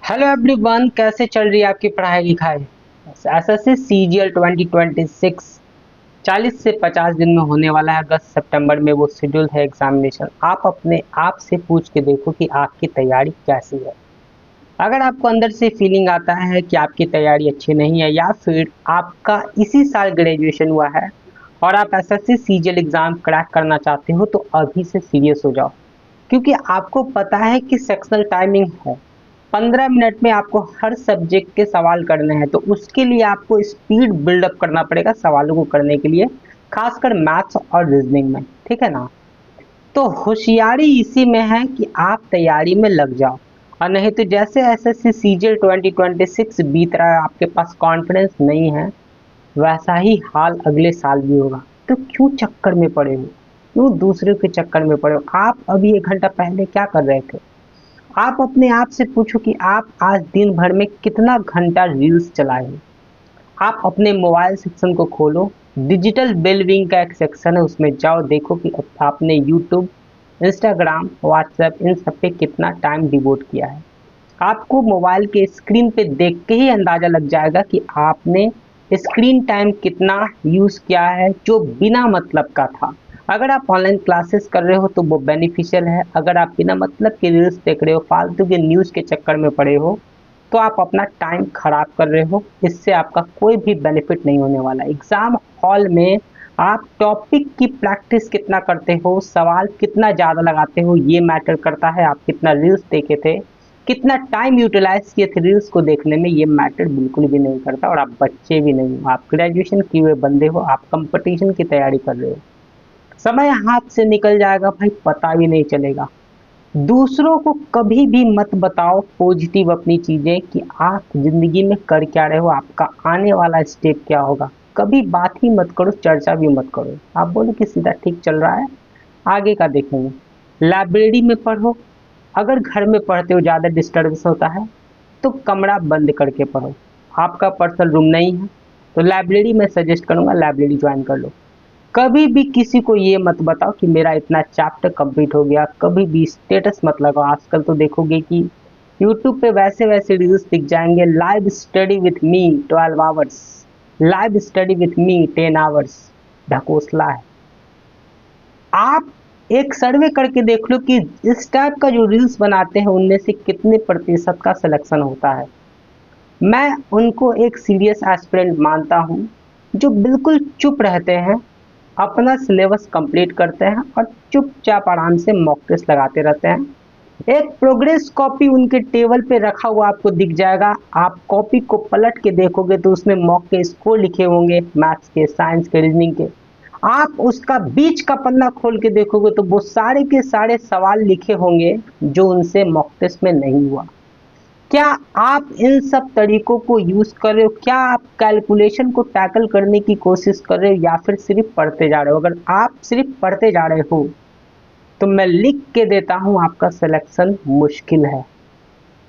Hello everyone, कैसे चल रही है आपकी पढ़ाई लिखाई। एसएससी सीजीएल 2026 40 से 50 दिन में होने वाला है। अगस्त सितंबर में वो शेड्यूल है एग्जामिनेशन। आप अपने आप से पूछ के देखो कि आपकी तैयारी कैसी है। अगर आपको अंदर से फीलिंग आता है कि आपकी तैयारी अच्छी नहीं है, या फिर आपका इसी साल ग्रेजुएशन हुआ है और आप एसएससी सीजीएल एग्जाम क्रैक करना चाहते हो, तो अभी से सीरियस हो जाओ। क्योंकि आपको पता है कि सेक्शनल टाइमिंग है, 15 मिनट में आपको हर सब्जेक्ट के सवाल करने हैं। तो उसके लिए आपको स्पीड बिल्डअप करना पड़ेगा सवालों को करने के लिए, खासकर मैथ्स और रीजनिंग में। ठीक है ना। तो होशियारी इसी में है कि आप तैयारी में लग जाओ, और नहीं तो जैसे एसएससी सीजीएल 2026 बीत रहा है, आपके पास कॉन्फिडेंस नहीं है, वैसा ही हाल अगले साल भी होगा। तो क्यों चक्कर में पड़े हो, क्यों दूसरे के चक्कर में पड़े हो। आप अभी 1 घंटा पहले क्या कर रहे थे। आप अपने आप से पूछो कि आप आज दिन भर में कितना घंटा रील्स चलाए हो। आप अपने मोबाइल सेक्शन को खोलो, डिजिटल वेलबींग का एक सेक्शन है, उसमें जाओ, देखो कि आपने यूट्यूब, इंस्टाग्राम, व्हाट्सएप इन सब पे कितना टाइम डिवोट किया है। आपको मोबाइल के स्क्रीन पे देख के ही अंदाजा लग जाएगा कि आपने स्क्रीन टाइम कितना यूज किया है जो बिना मतलब का था। अगर आप ऑनलाइन क्लासेस कर रहे हो तो वो बेनिफिशियल है। अगर आप बिना मतलब के रील्स देख रहे हो, फालतू के न्यूज के चक्कर में पड़े हो, तो आप अपना टाइम खराब कर रहे हो। इससे आपका कोई भी बेनिफिट नहीं होने वाला। एग्जाम हॉल में आप टॉपिक की प्रैक्टिस कितना करते हो, सवाल कितना ज़्यादा लगाते हो, ये मैटर करता है। आप कितना रील्स देखे थे, कितना टाइम यूटिलाइज किए थे रील्स को देखने में, ये मैटर बिल्कुल भी नहीं करता। और आप बच्चे भी नहीं हो, आप ग्रेजुएशन किए हुए बंदे हो, आप कंपटीशन की तैयारी कर रहे हो। समय हाथ से निकल जाएगा भाई, पता भी नहीं चलेगा। दूसरों को कभी भी मत बताओ पॉजिटिव अपनी चीजें कि आप जिंदगी में कर क्या रहे हो, आपका आने वाला स्टेप क्या होगा। कभी बात ही मत करो, चर्चा भी मत करो। आप बोलो कि सीधा ठीक चल रहा है, आगे का देखेंगे। लाइब्रेरी में पढ़ो। अगर घर में पढ़ते हो ज़्यादा डिस्टर्बेंस होता है, तो कमरा बंद करके पढ़ो। आपका पर्सनल रूम नहीं है तो लाइब्रेरी में सजेस्ट करूंगा, लाइब्रेरी ज्वाइन कर लो। कभी भी किसी को ये मत बताओ कि मेरा इतना चैप्टर कंप्लीट हो गया। कभी भी स्टेटस मत लगाओ। आजकल तो देखोगे कि यूट्यूब पे वैसे वैसे रील्स दिख जाएंगे, live study with me 12 hours, live study with me 10 hours. ढकोसला है। आप एक सर्वे करके देख लो कि इस टाइप का जो रील्स बनाते हैं उनमें से कितने प्रतिशत का सिलेक्शन होता है। मैं उनको एक सीरियस एस्पिरेंट मानता हूँ, जो बिल्कुल चुप रहते हैं, अपना सिलेबस कंप्लीट करते हैं और चुपचाप आराम से मॉक टेस्ट लगाते रहते हैं। एक प्रोग्रेस कॉपी उनके टेबल पे रखा हुआ आपको दिख जाएगा। आप कॉपी को पलट के देखोगे तो उसमें मॉक के स्कोर लिखे होंगे, मैथ्स के, साइंस के, रीजनिंग के। आप उसका बीच का पन्ना खोल के देखोगे तो वो सारे के सारे सवाल लिखे होंगे जो उनसे मॉक टेस्ट में नहीं हुआ। क्या आप इन सब तरीकों को यूज कर रहे हो? क्या आप कैलकुलेशन को टैकल करने की कोशिश कर रहे हो, या फिर सिर्फ पढ़ते जा रहे हो? अगर आप सिर्फ पढ़ते जा रहे हो तो मैं लिख के देता हूं, आपका सिलेक्शन मुश्किल है।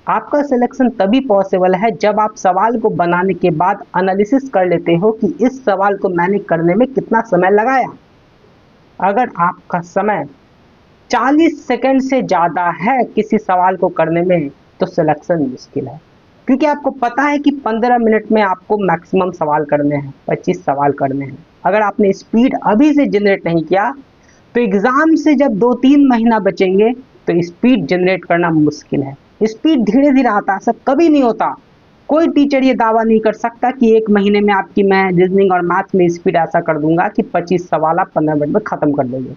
आपका सिलेक्शन तभी पॉसिबल है जब आप सवाल को बनाने के बाद एनालिसिस कर लेते हो कि इस सवाल को मैंने करने में कितना समय लगाया। अगर आपका समय 40 सेकंड से ज़्यादा है किसी सवाल को करने में, तो सिलेक्शन मुश्किल है। क्योंकि आपको पता है कि 15 मिनट में आपको मैक्सिमम सवाल करने हैं, 25 सवाल करने हैं। अगर आपने स्पीड अभी से जनरेट नहीं किया, तो एग्जाम से जब 2-3 महीना बचेंगे तो स्पीड जनरेट करना मुश्किल है। स्पीड धीरे धीरे आता है, सब कभी नहीं होता। कोई टीचर ये दावा नहीं कर सकता कि 1 महीने में आपकी मैं रीजनिंग और मैथ्स में स्पीड ऐसा कर दूंगा कि 25 सवाल आप 15 मिनट में खत्म कर दोगे।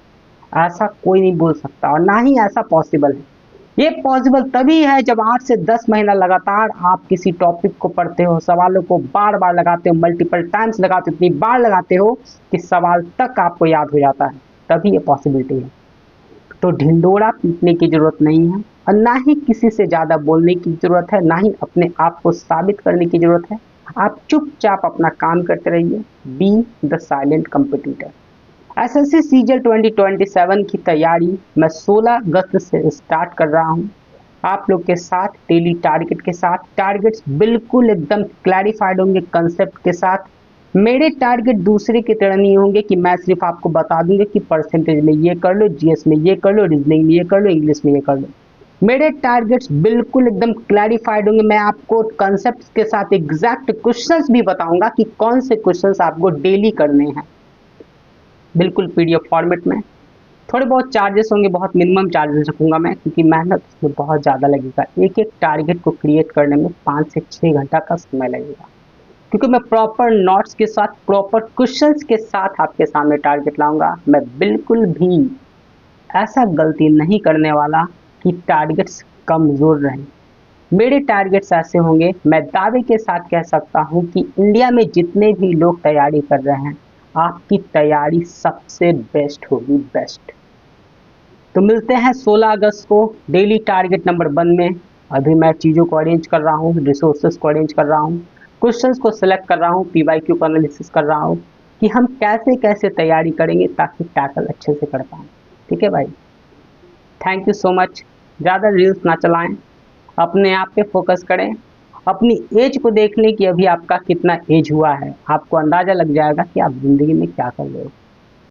ऐसा कोई नहीं बोल सकता, और ना ही ऐसा पॉसिबल है। ये पॉसिबल तभी है जब 8 से 10 महीना लगातार आप किसी टॉपिक को पढ़ते हो, सवालों को बार बार लगाते हो, मल्टीपल टाइम्स लगाते हो, इतनी बार लगाते हो कि सवाल तक आपको याद हो जाता है। तभी ये पॉसिबिलिटी है। तो ढिंडोरा पीटने की जरूरत नहीं है, और ना ही किसी से ज्यादा बोलने की जरूरत है, ना ही अपने आप को साबित करने की जरूरत है। आप चुपचाप अपना काम करते रहिए। Be the silent competitor. SSC CGL 2027 की तैयारी मैं 16 अगस्त से स्टार्ट कर रहा हूं, आप लोग के साथ डेली टारगेट के साथ। टारगेट्स बिल्कुल एकदम क्लैरिफाइड होंगे कंसेप्ट के साथ। मेरे टारगेट दूसरे की तरह नहीं होंगे कि मैं सिर्फ आपको बता दूंगा कि परसेंटेज में ये कर लो, जीएस में ये कर लो, रीजनिंग में ये कर लो, इंग्लिश में ये कर लो। मेरे टारगेट्स बिल्कुल एकदम क्लैरिफाइड होंगे। मैं आपको कंसेप्ट के साथ एग्जैक्ट क्वेश्चंस भी बताऊंगा कि कौन से क्वेश्चंस आपको डेली करने हैं, बिल्कुल पीडीएफ फॉर्मेट में। थोड़े बहुत चार्जेस होंगे, बहुत मिनिमम चार्जेस रखूंगा मैं, क्योंकि मेहनत इसमें बहुत ज़्यादा लगेगा। एक एक टारगेट को क्रिएट करने में 5 से 6 घंटा का समय लगेगा, क्योंकि मैं प्रॉपर नोट्स के साथ, प्रॉपर क्वेश्चंस के साथ आपके सामने टारगेट लाऊंगा। मैं बिल्कुल भी ऐसा गलती नहीं करने वाला कि टारगेट्स कमज़ोर रहें। मेरे टारगेट्स ऐसे होंगे, मैं दावे के साथ कह सकता हूं कि इंडिया में जितने भी लोग तैयारी कर रहे हैं, आपकी तैयारी सबसे बेस्ट होगी, बेस्ट। तो मिलते हैं 16 अगस्त को डेली टारगेट नंबर 1 में। अभी मैं चीज़ों को अरेंज कर रहा हूँ, रिसोर्सेज को अरेंज कर रहा हूँ, क्वेश्चंस को सिलेक्ट कर रहा हूँ, पीवाईक्यू का एनालिसिस कर रहा हूँ कि हम कैसे कैसे तैयारी करेंगे ताकि टैकल अच्छे से कर पाएँ। ठीक है भाई, थैंक यू सो मच। ज़्यादा रील्स ना चलाएं, अपने आप पे फोकस करें। अपनी एज को देख लें कि अभी आपका कितना एज हुआ है, आपको अंदाज़ा लग जाएगा कि आप ज़िंदगी में क्या कर रहे हो।